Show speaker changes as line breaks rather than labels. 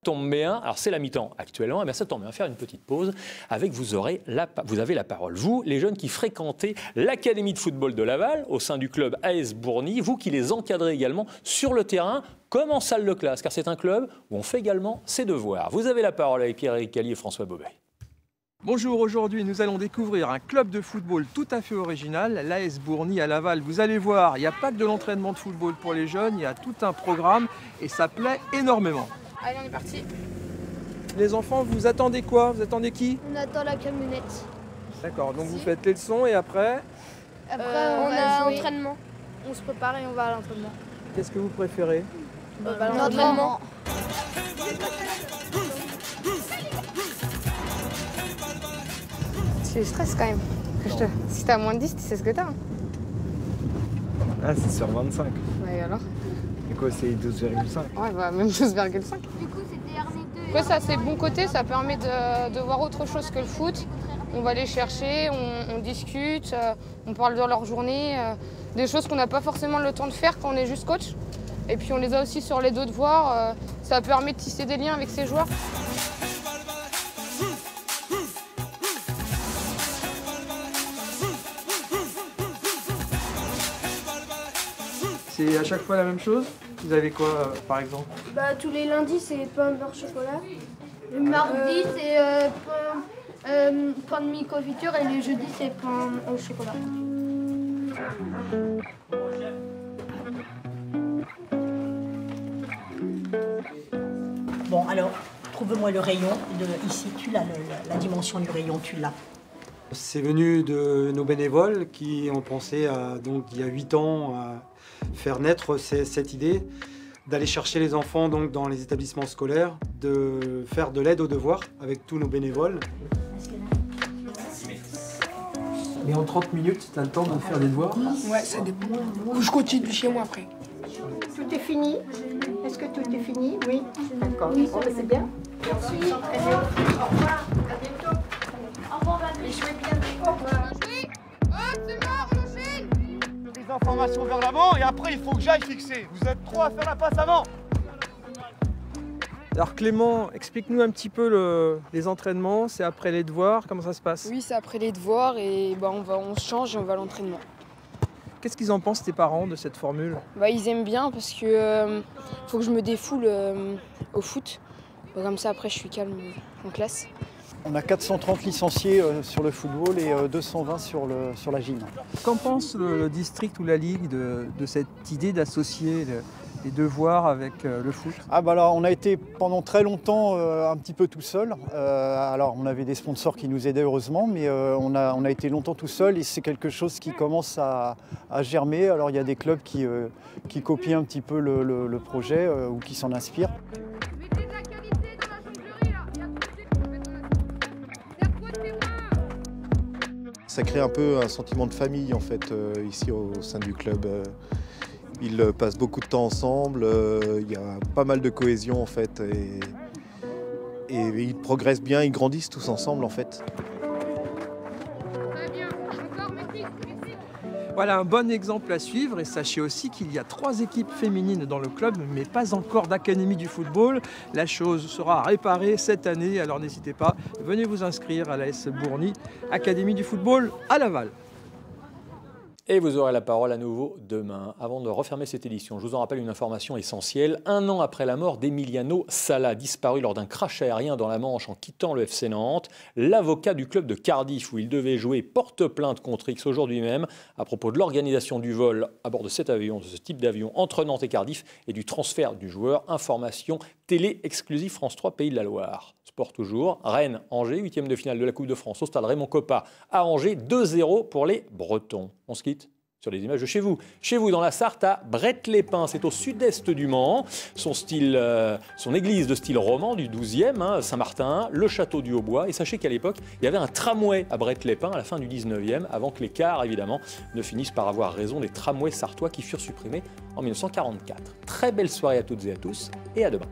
Tombe bien, alors c'est la mi-temps actuellement, et bien ça tombe bien, faire une petite pause avec vous avez la parole. Vous, les jeunes qui fréquentez l'académie de football de Laval au sein du club AS Bourny, vous qui les encadrez également sur le terrain comme en salle de classe, car c'est un club où on fait également ses devoirs. Vous avez la parole avec Pierre-Éric Cali et François Bobet.
Bonjour, aujourd'hui nous allons découvrir un club de football tout à fait original, l'AS Bourny à Laval. Vous allez voir, il n'y a pas que de l'entraînement de football pour les jeunes, il y a tout un programme et ça plaît énormément.
Allez, on est parti.
Les enfants, vous attendez quoi? Vous attendez qui?
On attend la camionnette.
D'accord, donc vous faites les leçons et après?
Après,
on a
jouer.
entraînement.
On se prépare et on va à l'entraînement.
Qu'est-ce que vous préférez?
L'entraînement.
Tu stresses quand même. Si t'as moins de 10, tu sais ce que t'as. Hein.
Ah, c'est sur 25.
Ouais, alors?
Et quoi, c'est 12,5?
Ouais, bah même 12,5.
Du coup, c'était RN2.
Après, ça, c'est bon côté, ça permet de voir autre chose que le foot. On va les chercher, on discute, on parle de leur journée, des choses qu'on n'a pas forcément le temps de faire quand on est juste coach. Et puis on les a aussi sur les devoirs, ça permet de tisser des liens avec ces joueurs.
C'est à chaque fois la même chose? Vous avez quoi par exemple?
Bah, tous les lundis, c'est pain beurre chocolat. Le mardi, c'est pain de mi-confiture et les jeudis, c'est pain au chocolat.
Bon, alors, trouve-moi le rayon. Ici, tu l'as, la dimension du rayon, tu l'as.
C'est venu de nos bénévoles qui ont pensé, donc, il y a 8 ans, à faire naître cette idée d'aller chercher les enfants donc, dans les établissements scolaires, de faire de l'aide aux devoirs avec tous nos bénévoles.
Mais en 30 minutes, tu as le temps de faire des devoirs?
Ouais, ça dépend. Ou je continue chez moi après.
Tout est fini? Est-ce que tout est fini? Oui. D'accord. Oui, c'est bien. Merci. Au revoir. À bientôt. Au revoir, et jouez bien. Au revoir.
Les informations vers l'avant et après il faut que j'aille fixer. Vous êtes trop à faire la passe avant.
Alors Clément, explique-nous un petit peu les entraînements, c'est après les devoirs, comment ça se passe?
Oui, c'est après les devoirs et bah, on se change et on va à l'entraînement.
Qu'est-ce qu'ils en pensent tes parents de cette formule?
Bah, ils aiment bien parce que faut que je me défoule au foot. Bah, comme ça après je suis calme en classe.
On a 430 licenciés sur le football et 220 sur la gym.
Qu'en pense le district ou la ligue de cette idée d'associer les devoirs avec le foot?
Ah bah alors, on a été pendant très longtemps un petit peu tout seul. Alors on avait des sponsors qui nous aidaient heureusement, mais on a été longtemps tout seul et c'est quelque chose qui commence à germer. Alors il y a des clubs qui copient un petit peu le projet ou qui s'en inspirent.
Ça crée un peu un sentiment de famille en fait ici au sein du club. Ils passent beaucoup de temps ensemble, il y a pas mal de cohésion en fait et ils progressent bien, ils grandissent tous ensemble en fait.
Voilà un bon exemple à suivre et sachez aussi qu'il y a 3 équipes féminines dans le club mais pas encore d'académie du football. La chose sera réparée cette année, alors n'hésitez pas, venez vous inscrire à l'AS Bourny, Académie du football à Laval.
Et vous aurez la parole à nouveau demain. Avant de refermer cette édition, je vous en rappelle une information essentielle. 1 an après la mort d'Emiliano Sala, disparu lors d'un crash aérien dans la Manche en quittant le FC Nantes, l'avocat du club de Cardiff, où il devait jouer, porte plainte contre X aujourd'hui même à propos de l'organisation du vol à bord de cet avion, de ce type d'avion, entre Nantes et Cardiff, et du transfert du joueur. Information télé exclusive France 3 Pays de la Loire. Sport toujours, Rennes, Angers, 8e de finale de la Coupe de France au stade Raymond Kopa à Angers, 2-0 pour les Bretons. On se quitte sur les images de chez vous. Chez vous, dans la Sarthe, à Brette-les-Pins, c'est au sud-est du Mans. Son église de style roman du 12e, Saint-Martin, le château du Hautbois. Et sachez qu'à l'époque, il y avait un tramway à Brette-les-Pins à la fin du 19e, avant que les cars, évidemment, ne finissent par avoir raison des tramways sartois qui furent supprimés en 1944. Très belle soirée à toutes et à tous, et à demain.